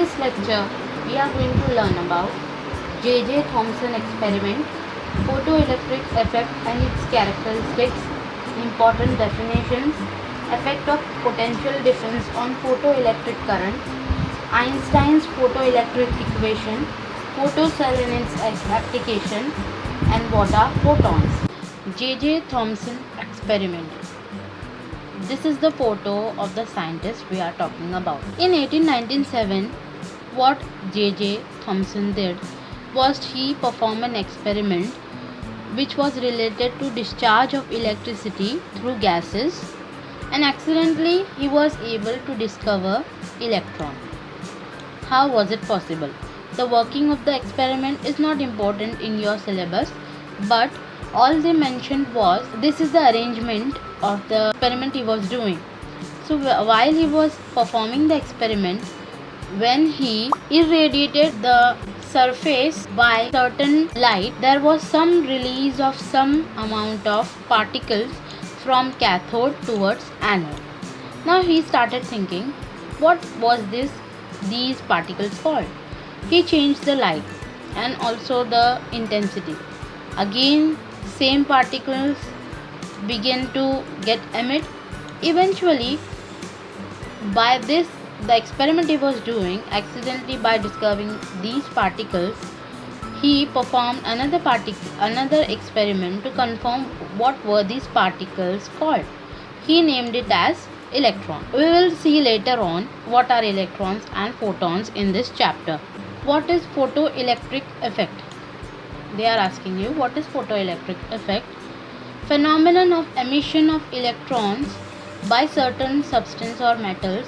this lecture, we are going to learn about J.J. Thomson experiment, photoelectric effect and its characteristics, important definitions, effect of potential difference on photoelectric current, Einstein's photoelectric equation, photocell and its application, and what are photons. J.J. Thomson experiment. This is the photo of the scientist we are talking about. In 1897, what J.J. Thomson did was he performed an experiment which was related to discharge of electricity through gases, and accidentally he was able to discover electron. How was it possible? The working of the experiment is not important in your syllabus, but all they mentioned was this is the arrangement of the experiment he was doing. So while he was performing the experiment, when he irradiated the surface by certain light, there was some release of some amount of particles from cathode towards anode. Now he started thinking, what was these particles called? He changed the light and also the intensity. Again, same particles begin to get emit. Eventually, by this, the experiment he was doing, accidentally by discovering these particles, he performed another experiment to confirm what were these particles called. He named it as electron. We will see later on what are electrons and photons in this chapter. What is photoelectric effect? They are asking you, what is photoelectric effect? Phenomenon of emission of electrons by certain substance or metals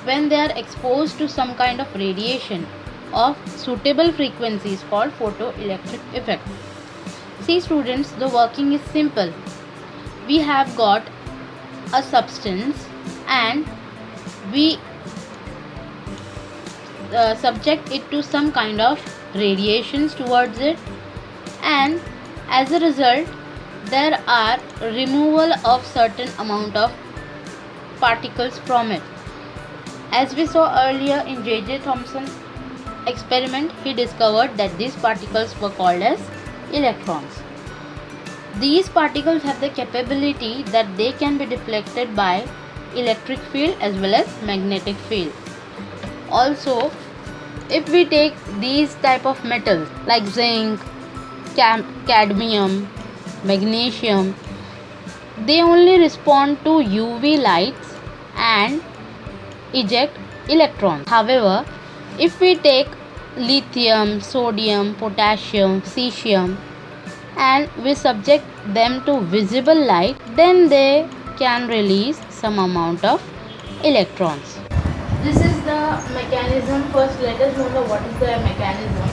when they are exposed to some kind of radiation of suitable frequencies called photoelectric effect. See students, the working is simple. We have got a substance and we subject it to some kind of radiations towards it, and as a result there are removal of certain amount of particles from it. As we saw earlier in J.J. Thomson experiment, he discovered that these particles were called as electrons. These particles have the capability that they can be deflected by electric field as well as magnetic field. Also, if we take these type of metals like zinc, cadmium, magnesium, they only respond to UV lights and eject electrons. However, if we take lithium, sodium, potassium, cesium and we subject them to visible light, then they can release some amount of electrons. This is the mechanism. First, let us know what is the mechanism.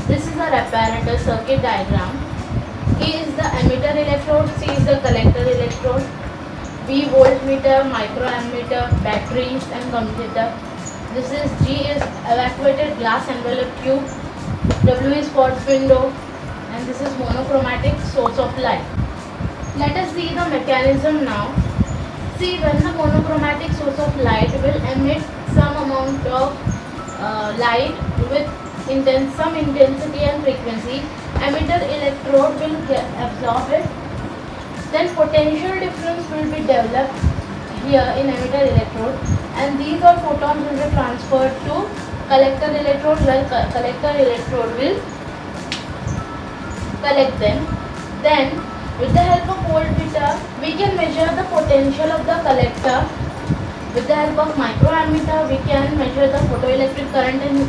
This is our apparatus circuit diagram. A is the emitter electrode, C is the collector electrode, B voltmeter, microammeter, batteries and commutator. This is G is evacuated glass envelope tube, W is quartz window, and this is monochromatic source of light. Let us see the mechanism now. See, when the monochromatic source of light will emit some amount of light with some intensity and frequency, emitter electrode will absorb it. Then potential difference will be developed here in emitter electrode, and these all photons will be transferred to collector electrode, where collector electrode will collect them. Then with the help of voltmeter, we can measure the potential of the collector. With the help of microammeter, we can measure the photoelectric current and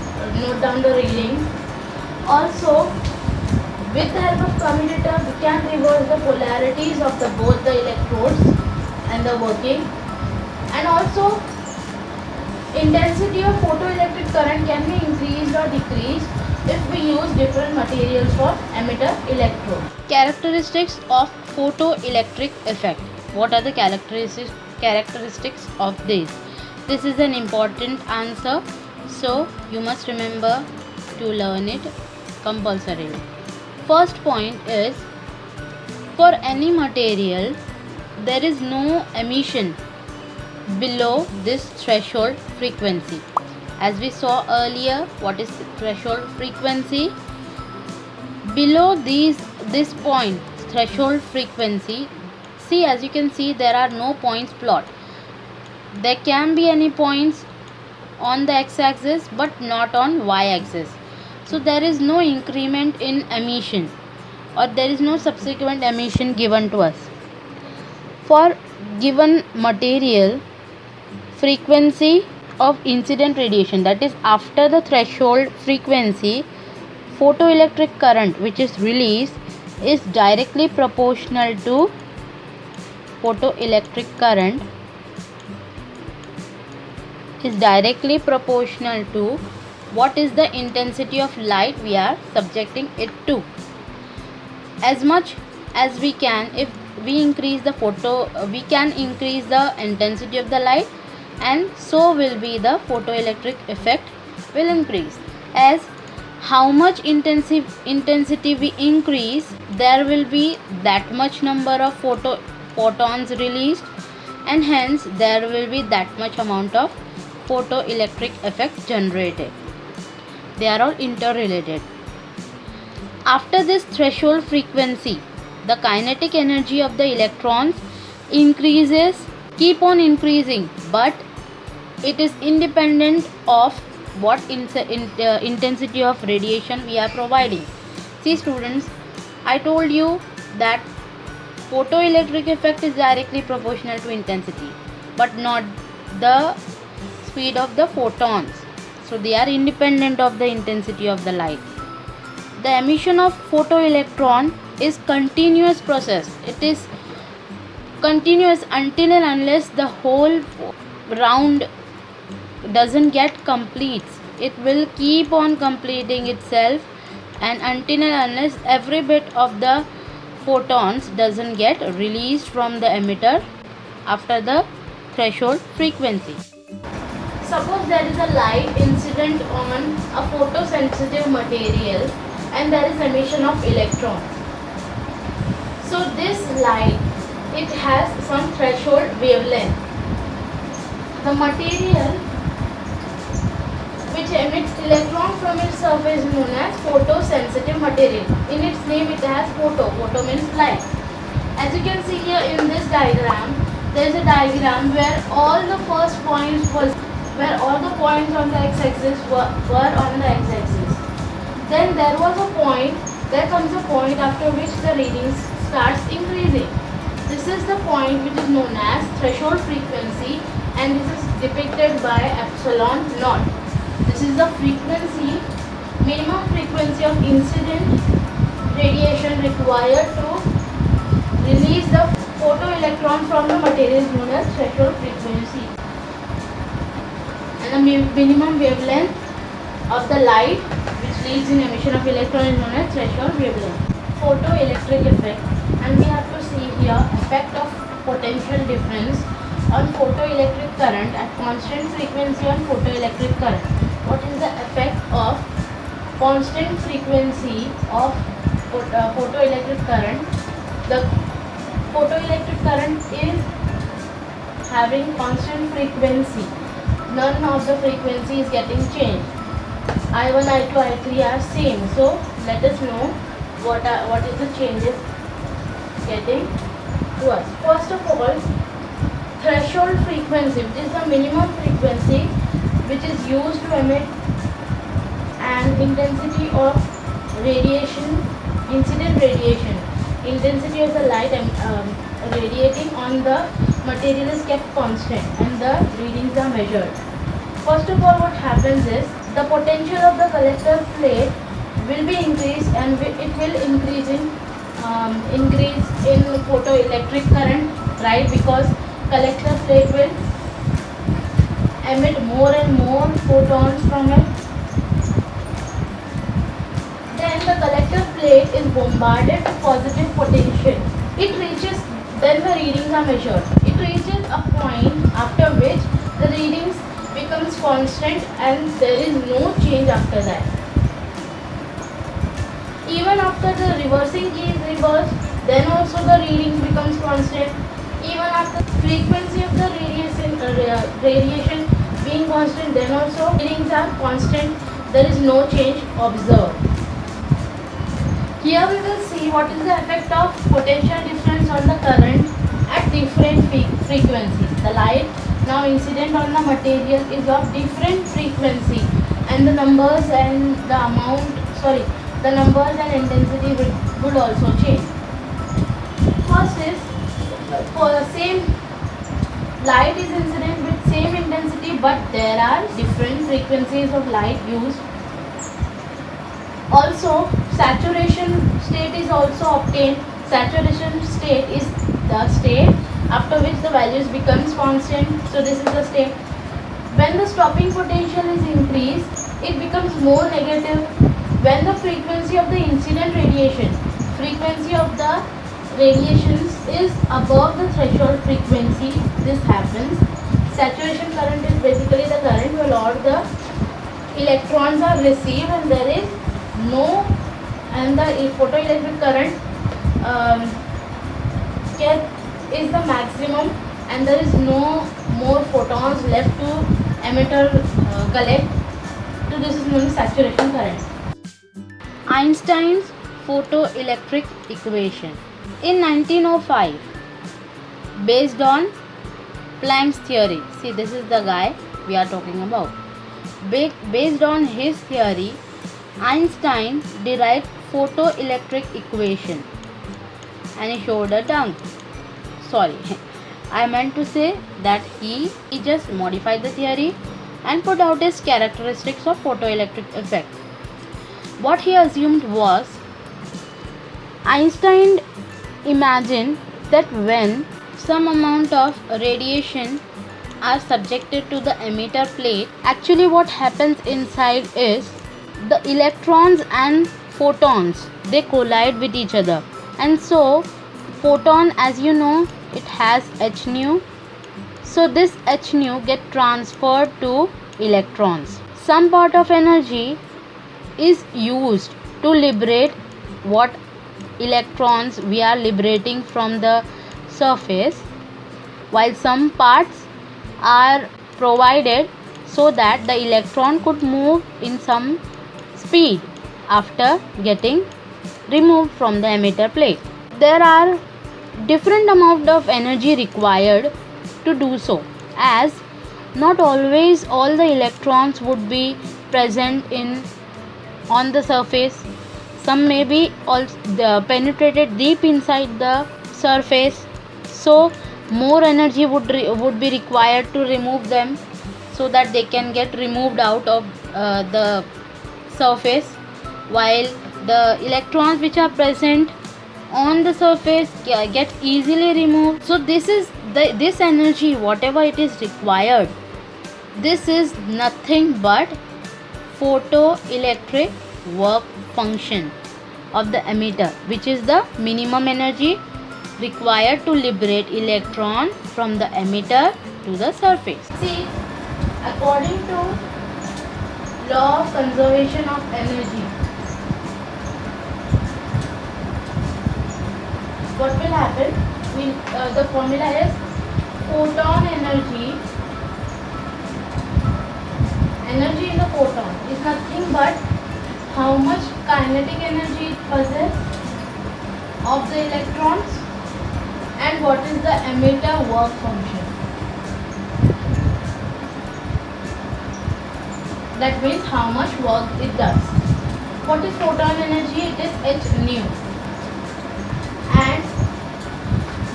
note down the readings. Also, with the help of commutator, we can reverse the polarities of both the electrodes and the working. And also, intensity of photoelectric current can be increased or decreased if we use different materials for emitter electrode. Characteristics of photoelectric effect. What are the characteristics of this? This is an important answer, so you must remember to learn it compulsorily. First point is, for any material there is no emission below this threshold frequency. As we saw earlier, what is threshold frequency? Below this point, threshold frequency, see, as you can see, there are no points plot. There can be any points on the x-axis but not on y-axis. So there is no increment in emission, or there is no subsequent emission given to us. For given material, frequency of incident radiation, that is after the threshold frequency, photoelectric current which is released is directly proportional to photoelectric current is directly proportional to what is the intensity of light we are subjecting it to. As much as we can, if we increase the we can increase the intensity of the light, and so will be the photoelectric effect will increase. As how much intensity we increase, there will be that much number of photons released, and hence there will be that much amount of photoelectric effect generated. They are all interrelated. After this threshold frequency, the kinetic energy of the electrons keep on increasing, but it is independent of what intensity of radiation we are providing. See students, I told you that photoelectric effect is directly proportional to intensity, but not the speed of the photons. So they are independent of the intensity of the light. The emission of photoelectron is continuous process. It is continuous until and unless the whole round doesn't get completes. It will keep on completing itself, and until and unless every bit of the photons doesn't get released from the emitter after the threshold frequency. Suppose there is a light incident on a photosensitive material and there is emission of electrons. So this light, it has some threshold wavelength. The material which emits electron from its surface is known as photosensitive material. In its name it has photo. Photo means light. As you can see here in this diagram, there is a diagram where all the points on the x-axis were on the x-axis. Then there comes a point after which the reading starts increasing. This is the point which is known as threshold frequency, and this is depicted by epsilon naught. This is the frequency, minimum frequency of incident radiation required to release the photoelectron from the material is known as threshold frequency. And the minimum wavelength of the light which leads in emission of electron is known as threshold wavelength. Photoelectric effect, and we have to see here effect of potential difference on photoelectric current at constant frequency on photoelectric current. What is the effect of constant frequency of photoelectric current? The photoelectric current is having constant frequency. None of the frequency is getting changed. I1, I2, I3 are same. So let us know what is the changes getting to us. First of all, threshold frequency, which is the minimum frequency which is used to emit an intensity of radiation, incident radiation, intensity of the light radiating on the material is kept constant and the readings are measured. First of all, what happens is the potential of the collector plate will be increased, and it will increase in photoelectric current, right? Because collector plate will emit more and more photons from it. Then the collector plate is bombarded with positive potential. Then the readings are measured. It reaches a point after which the readings becomes constant and there is no change after that. Even after the reversing key is reversed, then also the readings becomes constant. Even after the frequency of the radiation being constant, then also readings are constant, there is no change observed. Here we will see what is the effect of potential difference on the current at different frequencies. The light now incident on the material is of different frequency, and the numbers and the the numbers and intensity would also change. First is for the same light is incident with same intensity, but there are different frequencies of light used. Also, saturation state is also obtained. Saturation state is the state after which the values becomes constant. So this is the state. When the stopping potential is increased, it becomes more negative. When the frequency of the incident radiation, frequency of the radiations is above the threshold frequency, this happens. Saturation current is basically the current where all the electrons are received and there is no, and the photoelectric current is the maximum and there is no more photons left to emitter collect. So this is known as saturation current. Einstein's photoelectric equation. In 1905, based on Planck's theory, see this is the guy we are talking about. Based on his theory, Einstein derived photoelectric equation and he showed a tongue. Sorry, I meant to say that he just modified the theory and put out his characteristics of photoelectric effect. What he assumed was, Einstein imagined that when some amount of radiation are subjected to the emitter plate, actually what happens inside is the electrons and photons, they collide with each other, and so photon, as you know, it has h nu, so this h nu get transferred to electrons. Some part of energy is used to liberate what electrons we are liberating from the surface, while some parts are provided so that the electron could move in some speed after getting removed from the emitter plate. There are different amount of energy required to do so, as not always all the electrons would be present on the surface. Some may be penetrated deep inside the surface, so more energy would be required to remove them so that they can get removed out of the surface, while the electrons which are present on the surface get easily removed. So this is this energy, whatever it is required, this is nothing but photoelectric work function of the emitter, which is the minimum energy required to liberate electron from the emitter to the surface. See, according to law of conservation of energy, what will happen? The formula is photon energy. Energy in the photon is nothing but how much kinetic energy it possesses of the electrons and what is the emitter work function. That means how much work it does. What is photon energy? It is h nu. And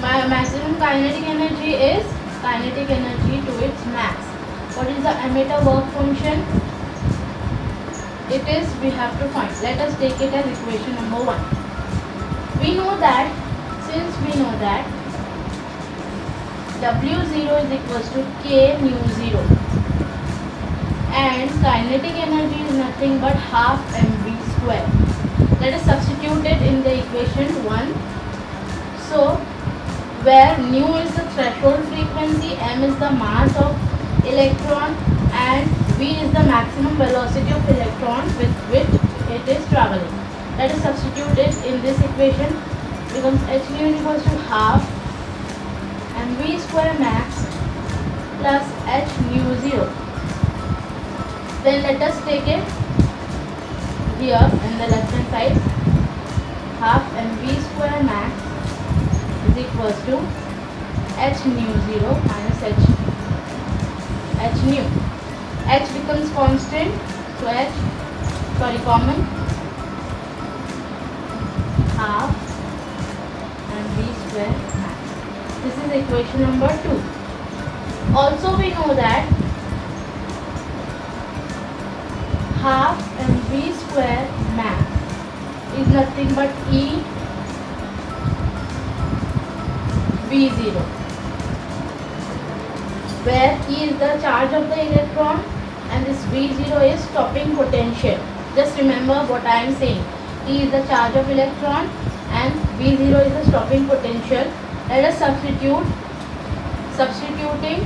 my maximum kinetic energy is kinetic energy to its max. What is the emitter work function? It is, we have to find. Let us take it as equation number 1. We know that, since we know that W0 is equals to K nu 0 and kinetic energy is nothing but half mv square. Let us substitute it in the equation 1. So, where nu is the threshold frequency, m is the mass of electron and v is the maximum velocity of electron with which it is traveling. Let us substitute it in this equation. Becomes h nu equals to half mv square max plus h nu 0. Then let us take it here in the left hand side. Half mv square max is equals to h nu 0 minus h nu. H becomes constant, so common, half mv square max. This is equation number 2. Also we know that half mv square max is nothing but E V0, where E is the charge of the electron and this V0 is stopping potential. Just remember what I am saying. E is the charge of electron and V0 is the stopping potential. Let us substituting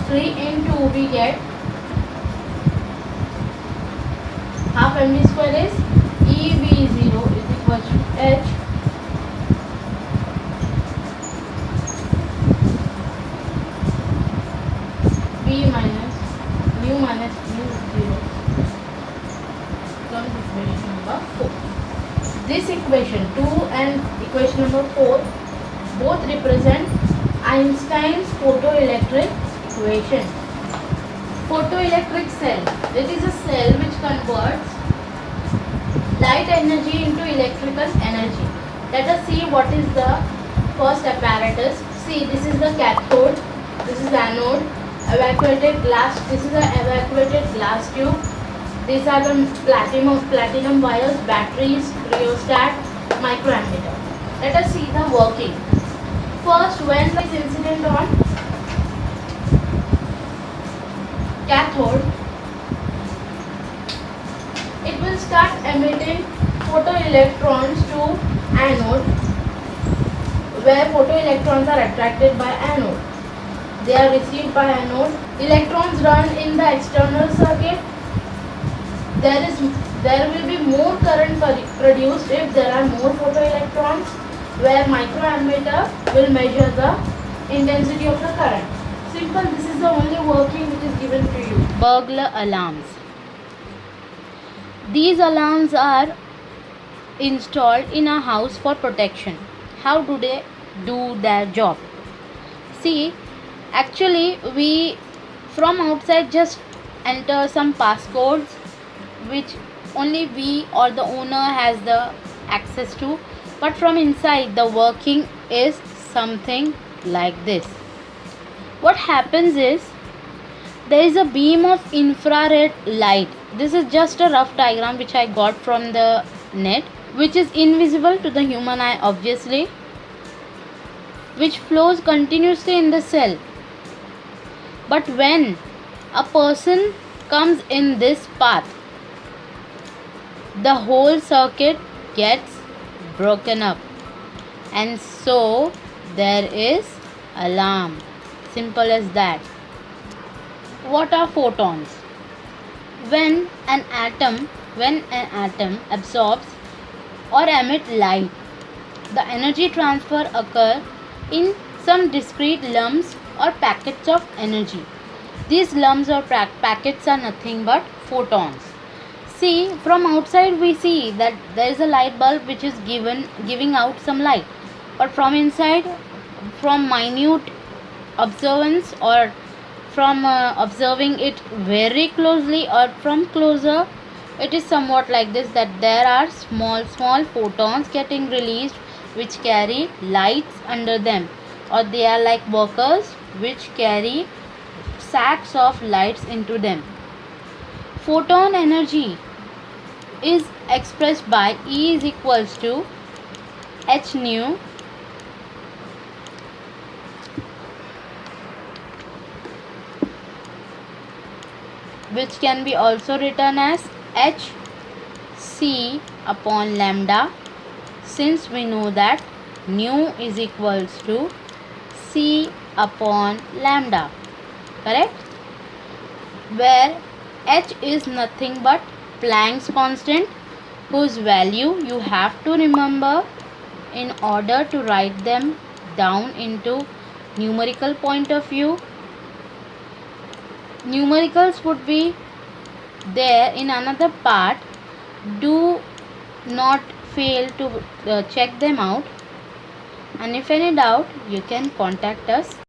3 into we get half mv square is EV0 is equal to H V minus mu 0 becomes equation number 4. This equation 2 and equation number 4 both represent Einstein's photoelectric equation. Photoelectric cell, it is a cell which converts light energy into electrical energy. Let us see what is the first apparatus. See, this is the cathode, this is anode, evacuated glass, this is the evacuated glass tube, these are the platinum wires, batteries, rheostat, microammeter. Let us see the working. First, when light is incident on cathode, it will start emitting photoelectrons to anode, where photoelectrons are attracted by anode. They are received by anode. Electrons run in the external circuit. There will be more current produced if there are more photoelectrons, where microammeter will measure the intensity of the current. Simple, this is the only working which is given to you. Burglar alarms. These alarms are installed in a house for protection. How do they do their job? See, actually we from outside just enter some passcodes which only we or the owner has the access to, but from inside the working is something like this. What happens is, there is a beam of infrared light. This is just a rough diagram which I got from the net, which is invisible to the human eye obviously, which flows continuously in the cell. But when a person comes in this path, the whole circuit gets broken up, and so there is alarm. Simple as that. What are photons? When an atom absorbs or emits light, the energy transfer occurs in some discrete lumps or packets of energy. These lumps or packets are nothing but photons. See, from outside we see that there is a light bulb which is giving out some light, but from inside, from minute observance or from observing it very closely or from closer, it is somewhat like this, that there are small photons getting released which carry lights under them, or they are like workers which carry sacks of lights into them. Photon energy is expressed by E is equals to h nu which can be also written as h c upon lambda, since we know that nu is equals to c upon lambda, correct? Where h is nothing but Planck's constant, whose value you have to remember in order to write them down into numerical point of view. Numericals would be there in another part. Do not fail to check them out, and if any doubt you can contact us.